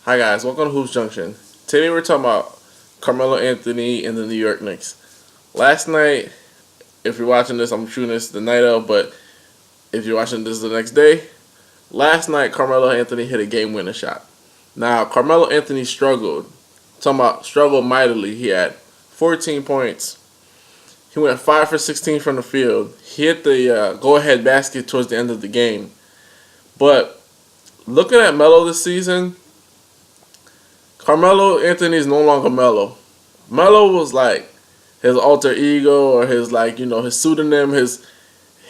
Hi guys, welcome to Hoops Junction. Today we're talking about Carmelo Anthony and the New York Knicks. Last night, if you're watching this, I'm shooting this the night of, but if you're watching this the next day, last night Carmelo Anthony hit a game-winner shot. Now, Carmelo Anthony struggled. Talking about struggled mightily. He had 14 points. He went 5 for 16 from the field. He hit the go-ahead basket towards the end of the game. But looking at Melo this season, Carmelo Anthony is no longer Melo. Melo was like his alter ego or his his pseudonym. It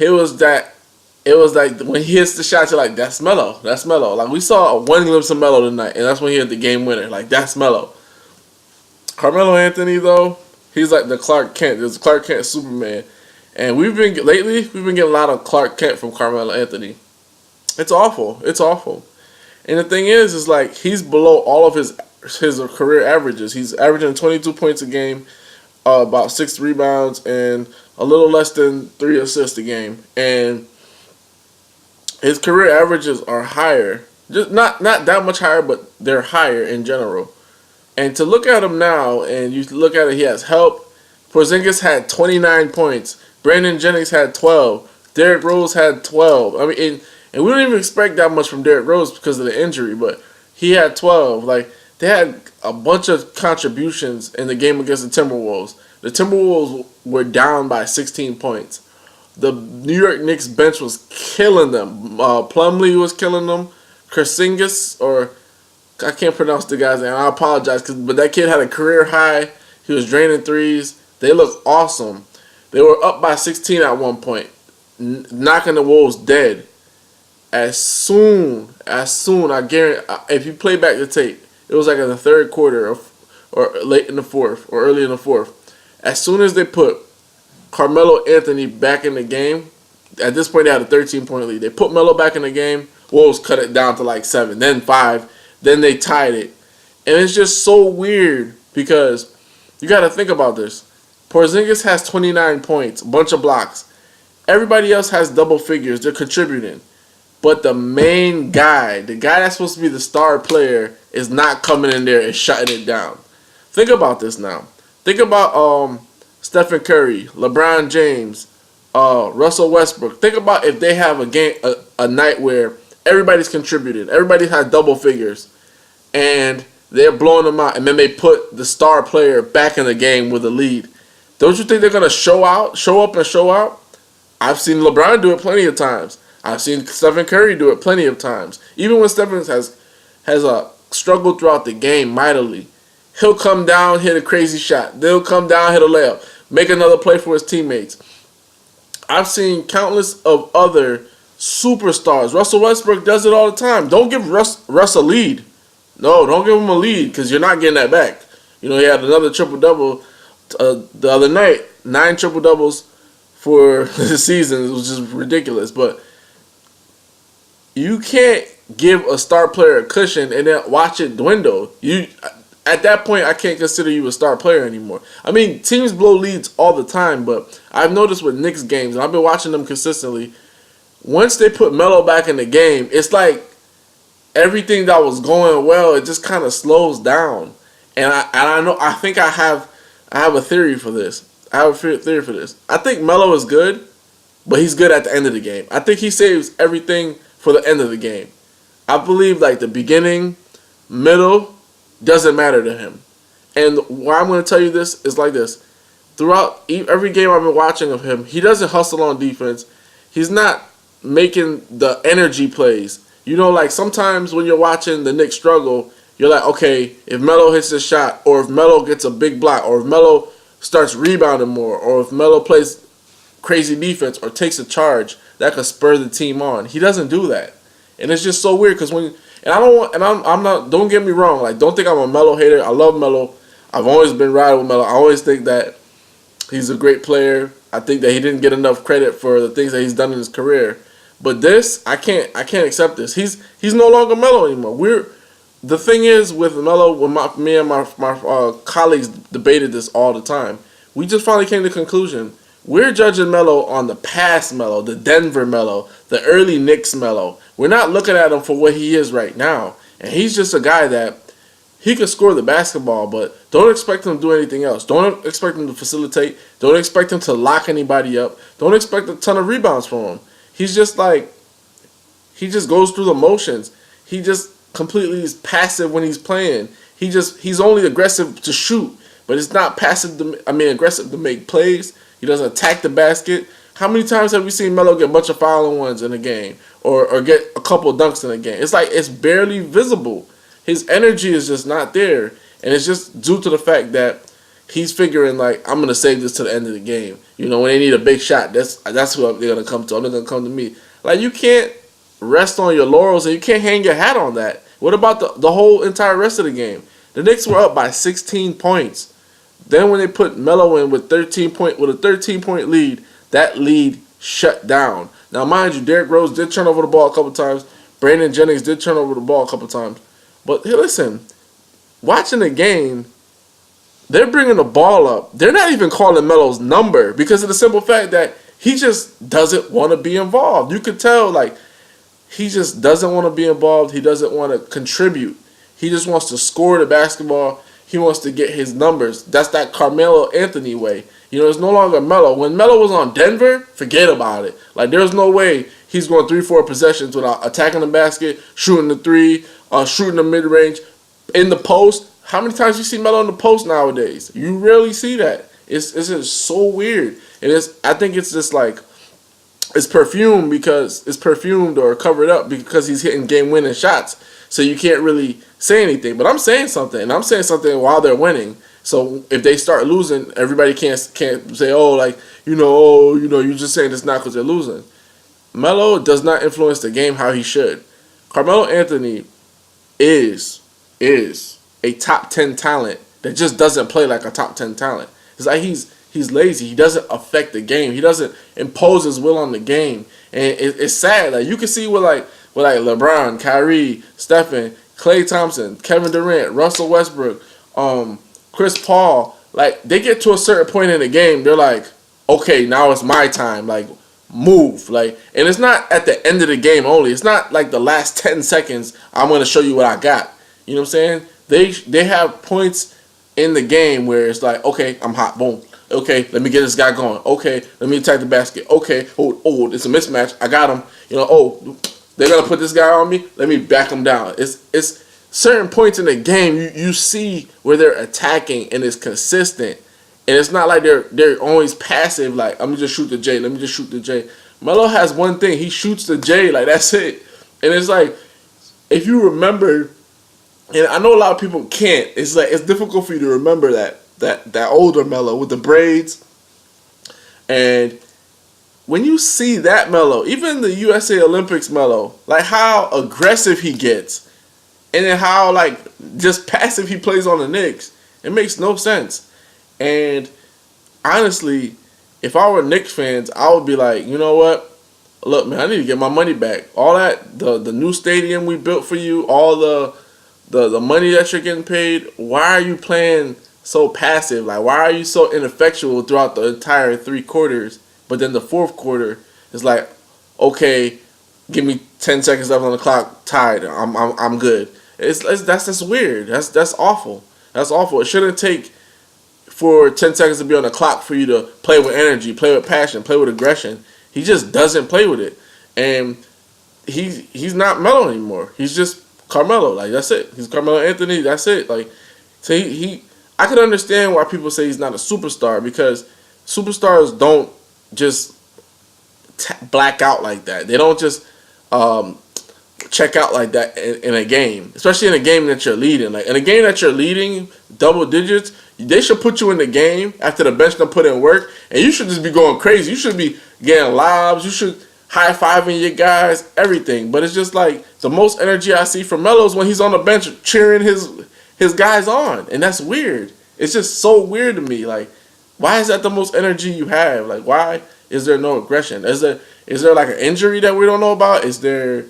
was like when he hits the shot, you're like, that's Melo. That's Melo. Like we saw one glimpse of Melo tonight, and that's when he hit the game winner. Like that's Melo. Carmelo Anthony though, he's like the Clark Kent. There's Clark Kent Superman, and we've been getting a lot of Clark Kent from Carmelo Anthony. It's awful. It's awful. And the thing is like he's below all of his career averages. He's averaging 22 points a game, about 6 rebounds, and a little less than 3 assists a game. And his career averages are higher. Just not that much higher, but they're higher in general. And to look at him now, and you look at it, he has help. Porzingis had 29 points. Brandon Jennings had 12. Derrick Rose had 12. I mean, and we don't even expect that much from Derrick Rose because of the injury, but he had 12. Like, they had a bunch of contributions in the game against the Timberwolves. The Timberwolves were down by 16 points. The New York Knicks bench was killing them. Plumlee was killing them. Porzingis, or I can't pronounce the guy's name. I apologize, but that kid had a career high. He was draining threes. They looked awesome. They were up by 16 at one point, knocking the Wolves dead. As soon, I guarantee, if you play back the tape, it was like in the third quarter or late in the fourth or early in the fourth. As soon as they put Carmelo Anthony back in the game, at this point they had a 13-point lead. They put Melo back in the game, Wolves cut it down to like 7, then 5, then they tied it. And it's just so weird because you got to think about this. Porzingis has 29 points, a bunch of blocks. Everybody else has double figures. They're contributing. But the main guy, the guy that's supposed to be the star player, is not coming in there and shutting it down. Think about this now. Think about Stephen Curry, LeBron James, Russell Westbrook. Think about if they have a night where everybody's contributing, everybody has double figures, and they're blowing them out, and then they put the star player back in the game with a lead. Don't you think they're gonna show up and show out? I've seen LeBron do it plenty of times. I've seen Stephen Curry do it plenty of times. Even when Stephen has struggled throughout the game mightily, he'll come down, hit a crazy shot. They'll come down, hit a layup, make another play for his teammates. I've seen countless of other superstars. Russell Westbrook does it all the time. Don't give Russ a lead. No, don't give him a lead because you're not getting that back. You know, he had another triple-double the other night. 9 triple-doubles for the season. It was just ridiculous. But you can't give a star player a cushion and then watch it dwindle. At that point, I can't consider you a star player anymore. I mean, teams blow leads all the time, but I've noticed with Knicks games, and I've been watching them consistently, once they put Melo back in the game, it's like everything that was going well, it just kind of slows down. And I think I have a theory for this. I think Melo is good, but he's good at the end of the game. I think he saves everything for the end of the game. I believe like the beginning, middle, doesn't matter to him. And why I'm going to tell you this is like this. Throughout every game I've been watching of him, he doesn't hustle on defense. He's not making the energy plays. You know, like sometimes when you're watching the Knicks struggle, you're like, okay, if Melo hits a shot, or if Melo gets a big block, or if Melo starts rebounding more, or if Melo plays crazy defense or takes a charge, that could spur the team on. He doesn't do that. And it's just so weird because don't get me wrong, like don't think I'm a Melo hater. I love Melo. I've always been riding with Melo. I always think that he's a great player. I think that he didn't get enough credit for the things that he's done in his career. But this, I can't accept this. He's no longer Melo anymore. The thing is with Melo, when me and my colleagues debated this all the time, we just finally came to the conclusion. We're judging Melo on the past Melo, the Denver Melo, the early Knicks Melo. We're not looking at him for what he is right now. And he's just a guy that he can score the basketball, but don't expect him to do anything else. Don't expect him to facilitate. Don't expect him to lock anybody up. Don't expect a ton of rebounds from him. He's just like, he just goes through the motions. He just completely is passive when he's playing. He's only aggressive to shoot, but it's not aggressive to make plays. He doesn't attack the basket. How many times have we seen Melo get a bunch of fouling ones in a game or get a couple of dunks in a game? It's like it's barely visible. His energy is just not there, and it's just due to the fact that he's figuring like, I'm gonna save this to the end of the game. You know, when they need a big shot, that's who they're gonna come to. They're gonna come to me. Like, you can't rest on your laurels, and you can't hang your hat on that. What about the whole entire rest of the game? The Knicks were up by 16 points. Then when they put Melo in with a 13-point lead, that lead shut down. Now, mind you, Derrick Rose did turn over the ball a couple times. Brandon Jennings did turn over the ball a couple times. But hey, listen, watching the game, they're bringing the ball up. They're not even calling Melo's number because of the simple fact that he just doesn't want to be involved. You could tell, like, he just doesn't want to be involved. He doesn't want to contribute. He just wants to score the basketball. He wants to get his numbers. That's that Carmelo Anthony way. You know, it's no longer Melo. When Melo was on Denver, forget about it. Like, there's no way he's going 3-4 possessions without attacking the basket, shooting the three, shooting the mid-range, in the post. How many times you see Melo in the post nowadays? You rarely see that. It's just so weird. And I think it's just like, it's perfumed or covered up because he's hitting game-winning shots. So you can't really say anything. But I'm saying something, and I'm saying something while they're winning. So if they start losing, everybody can't say, you're just saying this now because they're losing. Melo does not influence the game how he should. Carmelo Anthony is a top 10 talent that just doesn't play like a top 10 talent. It's like he's lazy. He doesn't affect the game. He doesn't impose his will on the game. And it's sad. Like, you can see with LeBron, Kyrie, Stephen, Klay Thompson, Kevin Durant, Russell Westbrook, Chris Paul, like, they get to a certain point in the game, they're like, okay, now it's my time. Like, move. Like, and it's not at the end of the game only. It's not like the last 10 seconds, I'm going to show you what I got. You know what I'm saying? They have points in the game where it's like, okay, I'm hot. Boom. Okay, let me get this guy going. Okay, let me attack the basket. Okay, it's a mismatch. I got him. You know, they're going to put this guy on me. Let me back him down. It's certain points in the game you see where they're attacking and it's consistent. And it's not like they're always passive, like, let me just shoot the J. Let me just shoot the J. Melo has one thing. He shoots the J. Like, that's it. And it's like, if you remember, and I know a lot of people can't. It's like, it's difficult for you to remember that older Melo with the braids. And when you see that Melo, even the USA Olympics Melo, like, how aggressive he gets, and then how, like, just passive he plays on the Knicks, it makes no sense. And honestly, if I were Knicks fans, I would be like, you know what? Look, man, I need to get my money back. All that, the new stadium we built for you, all the money that you're getting paid, why are you playing so passive? Like, why are you so ineffectual throughout the entire 3 quarters? But then the 4th quarter is like, okay, give me 10 seconds left on the clock, tied. I'm good. That's just weird. That's awful. That's awful. It shouldn't take for 10 seconds to be on the clock for you to play with energy, play with passion, play with aggression. He just doesn't play with it. And he's not Melo anymore. He's just Carmelo. Like, that's it. He's Carmelo Anthony. That's it. Like, so I can understand why people say he's not a superstar, because superstars don't just black out like that. They don't just check out like that in a game, especially in a game that you're leading. Like, in a game that you're leading double digits, they should put you in the game after the bench done put in work, and you should just be going crazy. You should be getting lobs. You should high-fiving your guys, everything. But it's just like, the most energy I see from Melo is when he's on the bench cheering his guys on, and that's weird. It's just so weird to me. Like, why is that the most energy you have? Like, why is there no aggression? Is there like an injury that we don't know about? Is there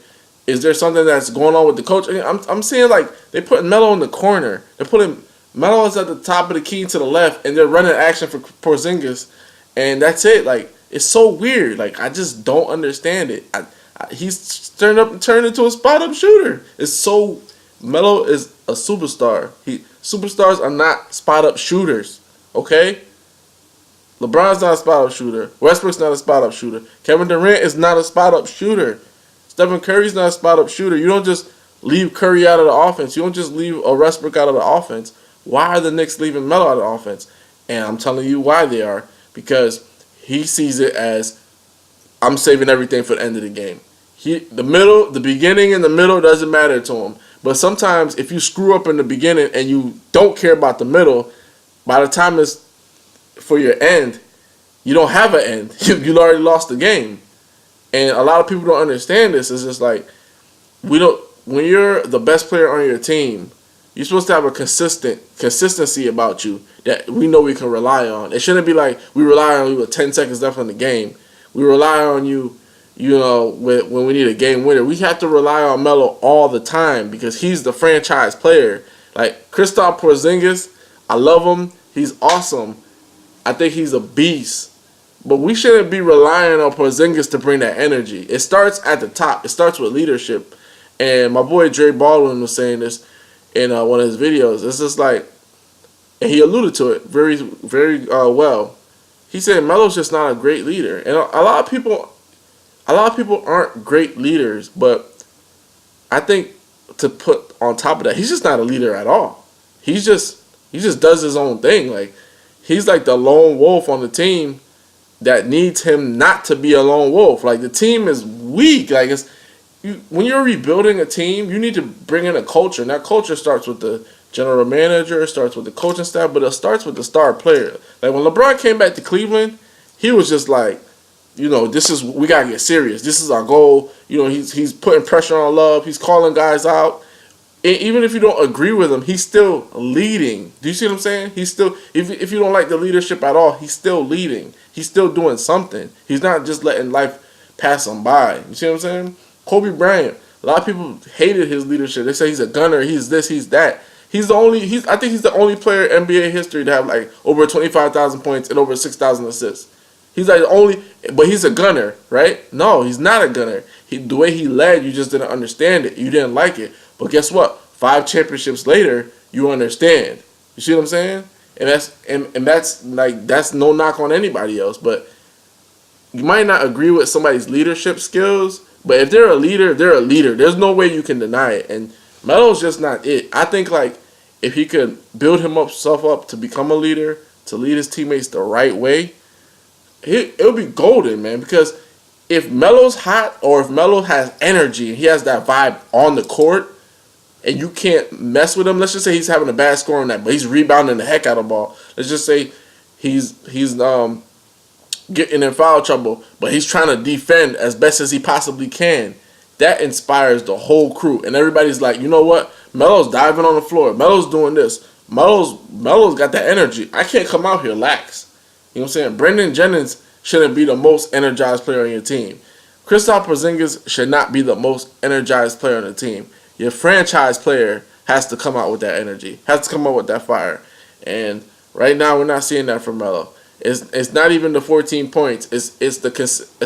something that's going on with the coach? I'm seeing, like, they putting Melo in the corner. They're putting Melo is at the top of the key to the left, and they're running action for Porzingis, and that's it. Like, it's so weird. Like, I just don't understand it. He's turned into a spot-up shooter. It's so Melo is a superstar. Superstars are not spot-up shooters, okay? LeBron's not a spot-up shooter. Westbrook's not a spot-up shooter. Kevin Durant is not a spot-up shooter. Stephen Curry's not a spot-up shooter. You don't just leave Curry out of the offense. You don't just leave a Westbrook out of the offense. Why are the Knicks leaving Melo out of the offense? And I'm telling you why they are. Because he sees it as, I'm saving everything for the end of the game. The beginning and the middle doesn't matter to him. But sometimes if you screw up in the beginning and you don't care about the middle, by the time it's for your end, you don't have an end. You already lost the game. And a lot of people don't understand this. It's just like, when you're the best player on your team, you're supposed to have a consistency about you that we know we can rely on. It shouldn't be like we rely on you with 10 seconds left in the game. We rely on you, when we need a game winner. We have to rely on Melo all the time because he's the franchise player. Like Kristaps Porzingis, I love him. He's awesome. I think he's a beast. But we shouldn't be relying on Porzingis to bring that energy. It starts at the top. It starts with leadership. And my boy Dre Baldwin was saying this in one of his videos. It's just like, and he alluded to it very, very well. He said Melo's just not a great leader, and a lot of people aren't great leaders. But I think to put on top of that, he's just not a leader at all. He just does his own thing. Like he's like the lone wolf on the team that needs him not to be a lone wolf. Like the team is weak. Like when you're rebuilding a team, you need to bring in a culture, and that culture starts with the general manager, it starts with the coaching staff, but it starts with the star player. Like when LeBron came back to Cleveland, he was just like, we gotta get serious. This is our goal. He's putting pressure on Love. He's calling guys out. And even if you don't agree with him, he's still leading. Do you see what I'm saying? He's still, if you don't like the leadership at all, he's still leading. He's still doing something. He's not just letting life pass him by. You see what I'm saying? Kobe Bryant. A lot of people hated his leadership. They say he's a gunner. He's this. He's that. I think he's the only player in NBA history to have like over 25,000 points and over 6,000 assists. He's like but he's a gunner, right? No, he's not a gunner. The way he led, you just didn't understand it. You didn't like it. But guess what? 5 championships later, you understand. You see what I'm saying? And that's no knock on anybody else. But you might not agree with somebody's leadership skills, but if they're a leader, they're a leader. There's no way you can deny it. And Melo's just not it. I think like if he could build himself up to become a leader, to lead his teammates the right way, it'll be golden, man. Because if Melo's hot or if Melo has energy and he has that vibe on the court and you can't mess with him, let's just say he's having a bad score on that, but he's rebounding the heck out of the ball. Let's just say he's getting in foul trouble, but he's trying to defend as best as he possibly can. That inspires the whole crew. And everybody's like, you know what? Melo's diving on the floor. Melo's doing this. Melo's got that energy. I can't come out here lax. You know what I'm saying? Brandon Jennings shouldn't be the most energized player on your team. Kristaps Porzingis should not be the most energized player on the team. Your franchise player has to come out with that energy, has to come out with that fire. And right now we're not seeing that from Melo. It's not even the 14 points. It's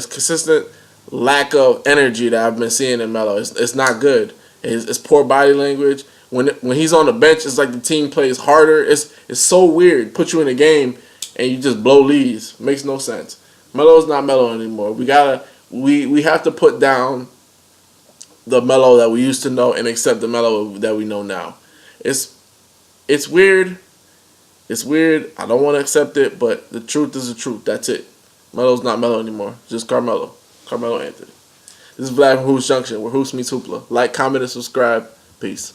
consistent lack of energy that I've been seeing in Melo. It's not good. It's poor body language. When he's on the bench, it's like the team plays harder. It's so weird. Put you in a game and you just blow leads. Makes no sense. Melo's not Melo anymore. We have to put down the Melo that we used to know and accept the Melo that we know now. It's weird. It's weird. I don't want to accept it, but the truth is the truth. That's it. Melo's not Melo anymore. Just Carmelo Anthony. This is Vlad from Hoops Junction, where Hoops meets Hoopla. Like, comment, and subscribe. Peace.